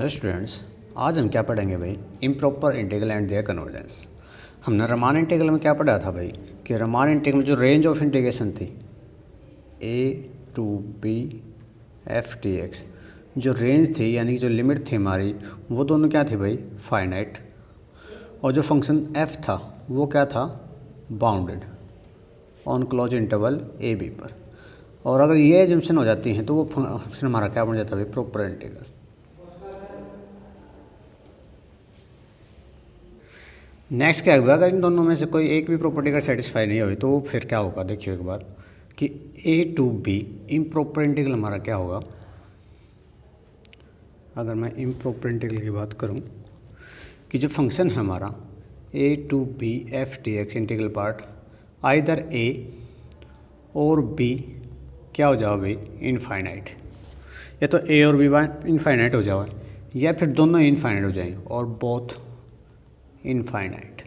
Hello students, आज हम क्या पढ़ेंगे भाई? Improper integral and their convergence. हमने रीमान इंटीग्रल में क्या पढ़ा था भाई कि रीमान इंटीग्रल में जो रेंज ऑफ इंटीग्रेशन थी a to b f dx, जो रेंज थी यानी कि जो लिमिट थी हमारी, वो दोनों क्या थी भाई? फाइनाइट। और जो फंक्शन f था वो क्या था? Bounded on close interval a b पर। और अगर ये एजम्पशन हो जाती हैं तो वो फंक्शन हमारा क्या बन जाता है भाई? Proper integral. नेक्स्ट क्या होगा, अगर इन दोनों में से कोई एक भी प्रॉपर्टी का सेटिस्फाई नहीं हुई तो फिर क्या होगा? देखिए एक बार कि a to b improper integral हमारा क्या होगा? अगर मैं इम्प्रॉपर इंटीग्रल की बात करूं कि जो फंक्शन है हमारा a to b f dx integral part either a और b क्या हो जाओ भाई? इनफाइनाइट। या तो a और b इनफाइनाइट हो जाओ, या फिर दोनों इनफाइनाइट हो जाएं और बोथ इनफाइनाइट।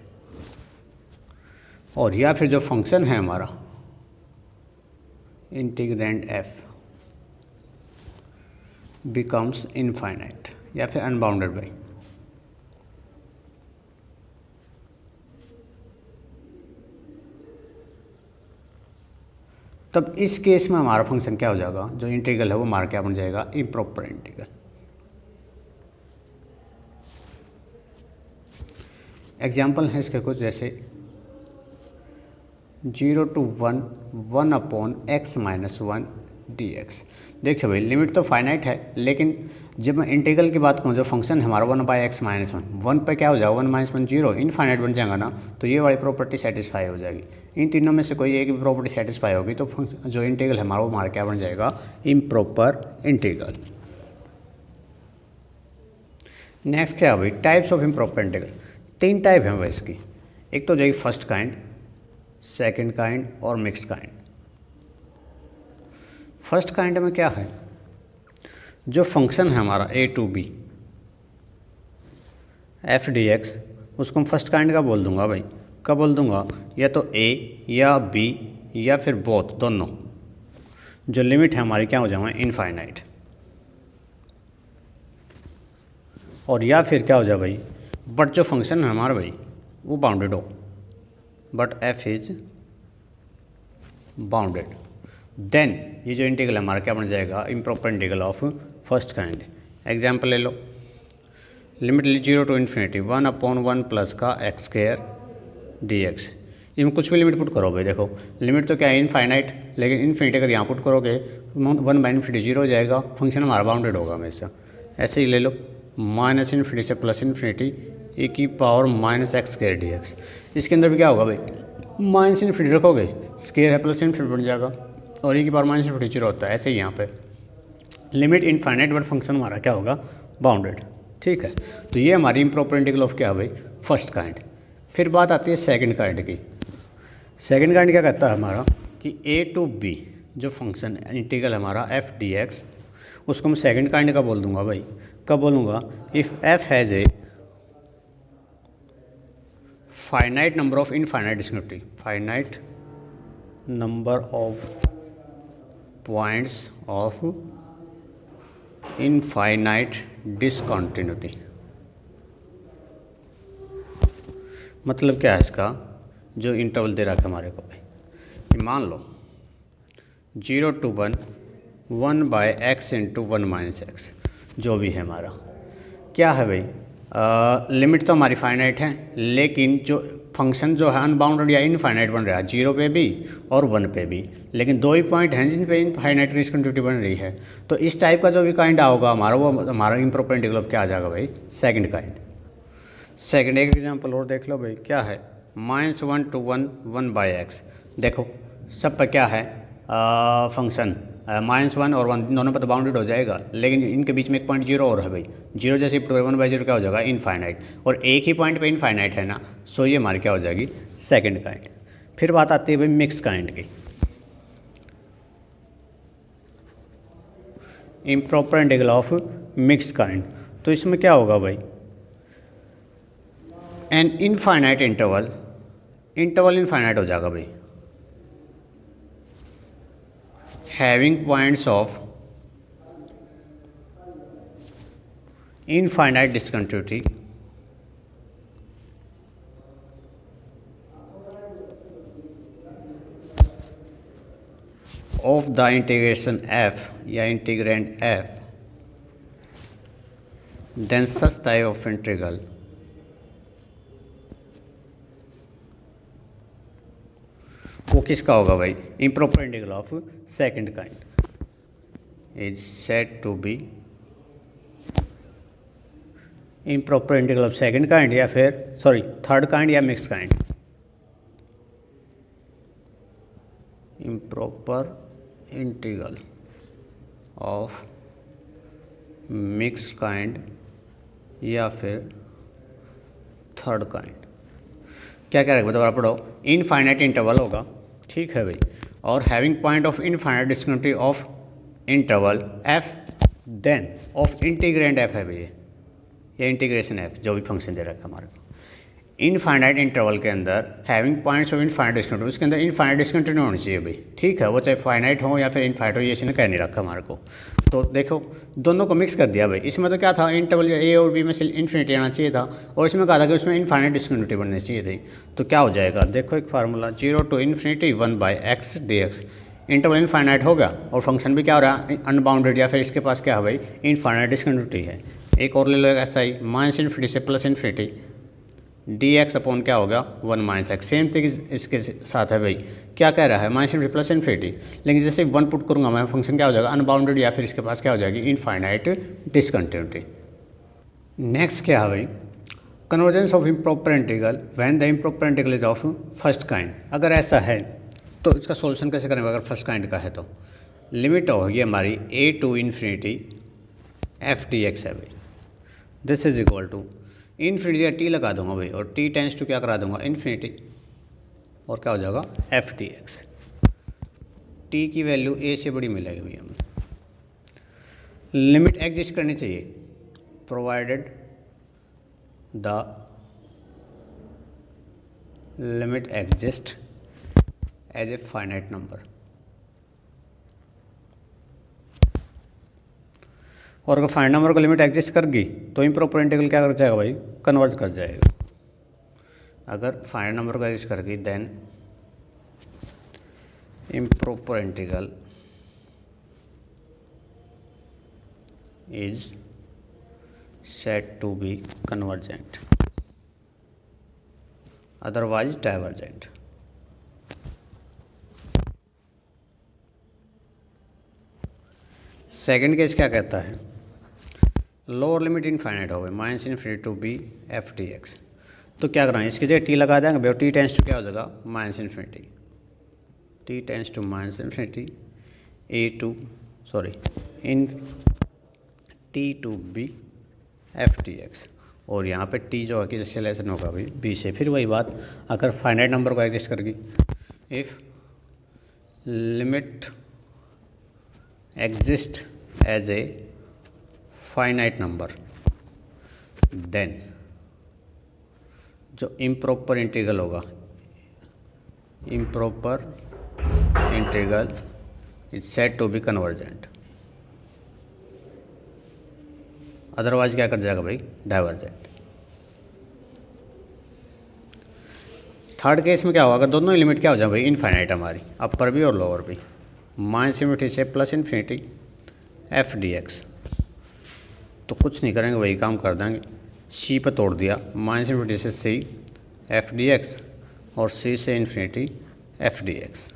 और या फिर जो फंक्शन है हमारा इंटीग्रैंड f बिकम्स इनफाइनाइट या फिर अनबाउंडेड बाई। तब इस केस में हमारा फंक्शन क्या हो जाएगा? जो इंटीग्रल है वो हमारा क्या बन जाएगा? Improper integral. एग्जाम्पल है इसके कुछ जैसे 0 to 1 1 upon x minus 1 dx। देखिए भाई, लिमिट तो फाइनाइट है, लेकिन जब मैं इंटीग्रल की बात करूँ, जो फंक्शन है हमारा 1 बाई एक्स माइनस 1 पे क्या हो जाएगा? 1 माइनस 1 0 इनफाइनाइट बन जाएगा ना, तो ये वाली प्रॉपर्टी सेटिस्फाई हो जाएगी। इन तीनों में से कोई एक भी प्रॉपर्टी सेटिस्फाई होगी तो जो इंटीग्रल है हमारा वो हमारा क्या बन जाएगा? Improper integral. नेक्स्ट क्या है भाई? Types of improper integral. तीन टाइप हैं भाई इसकी। एक तो जाएगी फर्स्ट काइंड, सेकंड काइंड और मिक्स्ड काइंड। फर्स्ट काइंड में क्या है? जो फंक्शन है हमारा a to b f dx, उसको हम फर्स्ट काइंड का बोल दूंगा भाई। कब बोल दूंगा? या तो a या b या फिर बोथ, दोनों। जो लिमिट है हमारी क्या हो जाए? इनफाइनाइट। और या फिर क्या हो जाए भाई? बट जो फंक्शन है हमारा भाई वो बाउंडेड हो, but f is bounded. Then ये जो इंटीग्रल हमारा क्या बन जाएगा? Improper integral of first kind. Example ले लो, limit 0 to infinity 1 upon 1 plus का एक्स स्क्वायर dx। इसमें कुछ भी लिमिट पुट करो भाई। देखो लिमिट तो क्या है? इनफाइनाइट, लेकिन इन्फिनिटी अगर यहाँ पुट करोगे 1 बाई इन्फिनिटी 0 हो जाएगा, फंक्शन हमारा बाउंडेड होगा हमेशा। ऐसे ही ले लो, माइनस इन्फिनिटी से प्लस इन्फिनिटी e की power minus x square dx। इसके अंदर भी क्या होगा भाई? माइनस इन्फिनिटी रखोगे, स्क्वायर है प्लस इन्फिनिटी बन जाएगा, और e की पावर माइनस इन्फिनिटी 0 होता है। ऐसे ही यहाँ पे लिमिट इनफाइनाइट बट फंक्शन हमारा क्या होगा? बाउंडेड। ठीक है, तो ये हमारी इम्प्रॉपर इंटीग्रल ऑफ क्या है भाई? First kind. फिर बात आती है सेकंड काइंड की। सेकंड काइंड क्या कहता है हमारा कि a टू b जो फंक्शन इंटीग्रल हमारा f dx, उसको मैं सेकंड काइंड का बोल दूंगा भाई। कब बोलूँगा? If f has a finite number of infinite discontinuity, finite number of points of infinite discontinuity. मतलब क्या है इसका? जो इंटरवल दे रखा है हमारे को भाई, कि मान लो 0 to 1 1 by x into 1 minus x, जो भी है हमारा क्या है भाई? लिमिट तो हमारी फाइनाइट है, लेकिन जो फंक्शन जो है अनबाउंडेड या इनफाइनाइट बन रहा है, 0 पे भी और 1 पे भी। लेकिन दो ही पॉइंट हैं जिन पे इनफाइनाइट डिसकंटिन्यूटी बन रही है। तो इस टाइप का जो भी काइंड होगा हमारा, वो हमारा इम्प्रॉपर इंटीग्रल क्या आ जाएगा भाई? Second kind. सेकंड एक एग्जांपल और देख लो भाई, क्या है? -1 टू 1 1 बाई एक्स। देखो सब पर क्या है? फंक्शन -1 और 1 दोनों पर तो बाउंडेड हो जाएगा, लेकिन इनके बीच में एक पॉइंट 0 और है भाई। 0 जैसे 1 बाई 0 क्या हो जाएगा? इनफाइनाइट। और एक ही पॉइंट पे इनफाइनाइट है ना, सो ये हमारी क्या हो जाएगी? Second kind. फिर बात आती है भाई मिक्स काइंड की। Improper integral of mixed kind. तो इसमें क्या होगा भाई? एन इनफाइनाइट इंटरवल इनफाइनाइट हो जाएगा भाई, having points of infinite discontinuity of the integration f या integrand f, then such type of integral वो किसका होगा भाई? Improper integral of second kind is said to be improper integral of second kind या फिर थर्ड काइंड या mix kind. Improper integral of mix kind या फिर थर्ड काइंड। क्या क्या रखेगा दोबारा पढ़ो। इनफाइनाइट इंटरवल होगा, ठीक है भाई, और having point of infinite discontinuity of interval f, then of integrand f है भैया, या इंटीग्रेशन f जो भी फंक्शन दे रखा है हमारे को। इनफाइनाइट इंटरवल के अंदर having points of infinite discontinuity, उसके अंदर इनफाइनाइट डिस्कंटिन्यूटी होनी चाहिए भाई, ठीक है, वो चाहे फाइनाइट हो या फिर इनफाइनाइट हो, ये इसने कह नहीं रखा हमारे को। तो देखो दोनों को मिक्स कर दिया भाई। इसमें तो क्या था, इंटरवल ए और बी में से इन्फिनिटी आना चाहिए था, और इसमें कहा था कि उसमें इनफाइनाइट डिस्कंटिन्यूटी बननी चाहिए थी। तो क्या हो जाएगा, देखो एक formula 0 to ∞ 1/x dx। Interval infinite हो गया और फंक्शन भी क्या हो रहा है, अनबाउंडेड, या फिर इसके पास क्या है भाई, इनफाइनाइट डिस्कंटिन्यूटी है। एक और ले लो ऐसा ही, -∞ से +∞ dx अपॉन क्या होगा 1 - x। सेम थिंग इसके साथ है भाई, क्या कह रहा है, -∞ +∞, लेकिन जैसे 1 पुट करूँगा मैं, फंक्शन क्या हो जाएगा, अनबाउंडेड, या फिर इसके पास क्या हो जाएगी, इनफाइनाइट डिसकंटिन्यूटी। नेक्स्ट क्या है भाई, convergence of improper integral when the improper integral is of first kind. अगर ऐसा है तो इसका सोल्यूशन कैसे करेंगे, अगर फर्स्ट काइंड का है तो लिमिट होगी हमारी a to ∞ f dx है भाई। This is equal to infinity या टी लगा दूंगा भाई, और t टेंस टू क्या करा दूंगा, इन्फिनिटी, और क्या हो जाएगा f dx। t की वैल्यू a से बड़ी मिलेगी भैया हमें। लिमिट एग्जिस्ट करनी चाहिए, provided the limit exist as a finite number. और अगर फाइनाइट नंबर को लिमिट एग्जिस्ट कर गई तो इम्प्रॉपर इंटीग्रल क्या कर जाएगा भाई, कन्वर्ज कर जाएगा। अगर फाइनाइट नंबर को एग्जिस्ट कर गई then improper integral is said to be convergent, otherwise divergent. Second case क्या कहता है, लोअर लिमिट इनफाइनाइट हो गई -∞ टू बी f dx। तो क्या करना है, इसकी जगह टी लगा देंगे, टी टेंस टू क्या हो जाएगा -∞, t tends to -∞ a to इन t to b f dx। और यहाँ पे t जो है कि जैसे लेसन होगा भाई b से। फिर वही बात, अगर फाइनाइट नंबर को एग्जिस्ट करगी, if limit exist as a finite number then जो इम्प्रॉपर इंटीग्रल होगा, improper integral is said to be convergent, otherwise क्या कर जाएगा भाई, डाइवर्जेंट। थर्ड केस में क्या होगा, अगर दोनों लिमिट क्या हो जाए भाई, इनफाइनाइट हमारी, अपर भी और लोअर भी, -∞ से +∞ f dx। तो कुछ नहीं करेंगे, वही काम कर देंगे, c पे तोड़ दिया, -∞ से c f dx और c से ∞ f dx।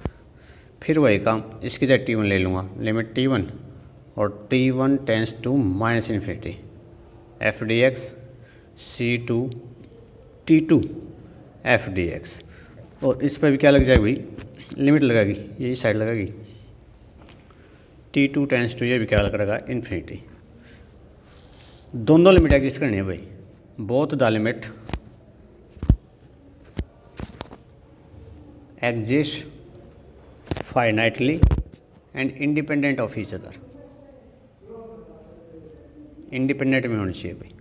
फिर वही काम, इसकी जगह t1 ले लूँगा, लिमिट t1 और t1 tends to -∞ f dx c to t2 f dx। और इस पर भी क्या लग जाएगी भाई, लिमिट लगेगी, यही साइड लगेगी, t2 टेंस टू, ये भी क्या लग रहेगा, इन्फिनिटी। दोनों लिमिट एग्जिस्ट करनी है भाई, both the limit exist finitely and independent of each other. Independent में होनी चाहिए भाई।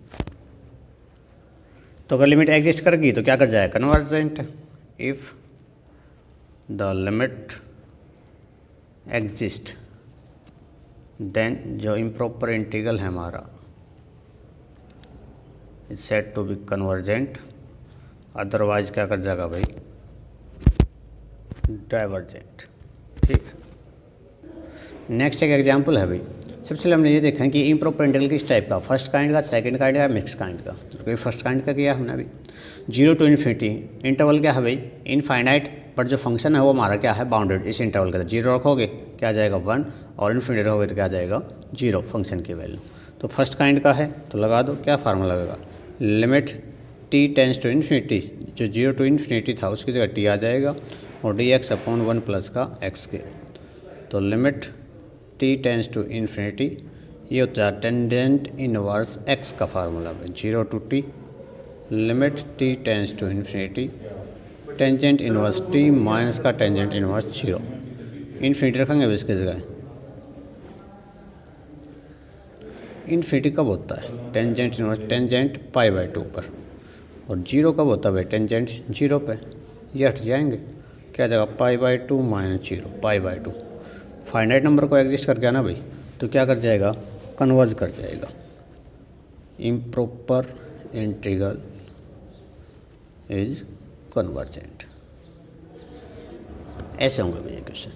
तो अगर लिमिट एग्जिस्ट करेगी तो क्या कर जाएगा, convergent. If the limit exist then जो इम्प्रॉपर इंटीग्रल है हमारा is said to be convergent, otherwise क्या कर जाएगा भाई, डाइवर्जेंट। ठीक, नेक्स्ट एक एग्जांपल है भाई। सबसे पहले हमने ये देखा कि इम्प्रॉपर इंटीग्रल किस टाइप का, फर्स्ट काइंड का, सेकंड काइंड का, मिक्स काइंड का। तो फर्स्ट काइंड का किया हमने अभी। 0 to इन्फिनिटी इंटरवल क्या है भाई, इनफाइनाइट, बट जो फंक्शन है वो हमारा क्या है, बाउंडेड। इस इंटरवल का 0 रखोगे क्या जाएगा 1, और इन्फिनिटी रखोगे तो क्या जाएगा 0 फंक्शन की वैल्यू। तो फर्स्ट काइंड का है तो लगा दो, क्या फार्मूला लगेगा, limit t tends to infinity, जो 0 to इन्फिनिटी था उसकी जगह t आ जाएगा, और dx/1 प्लस का x के। तो limit t tends to infinity, ये होता है टेंजेंट इनवर्स x का फार्मूला है, 0 to t, limit t tends to infinity, tangent inverse t minus का टेंजेंट इनवर्स 0। इन्फिनिटी रखेंगे अब इसकी जगह। इन्फिनिटी कब होता है, टेंजेंट इनवर्स टेंजेंट π/2 पर, और 0 कब होता है भाई, टेंजेंट 0 पे। ये हट जाएंगे, क्या जाएगा π/2 माइनस 0, π/2। फाइनाइट नंबर को एग्जिस्ट कर गया ना भाई, तो क्या कर जाएगा, कन्वर्ज कर जाएगा। Improper integral is convergent. ऐसे होंगे भैया क्वेश्चन।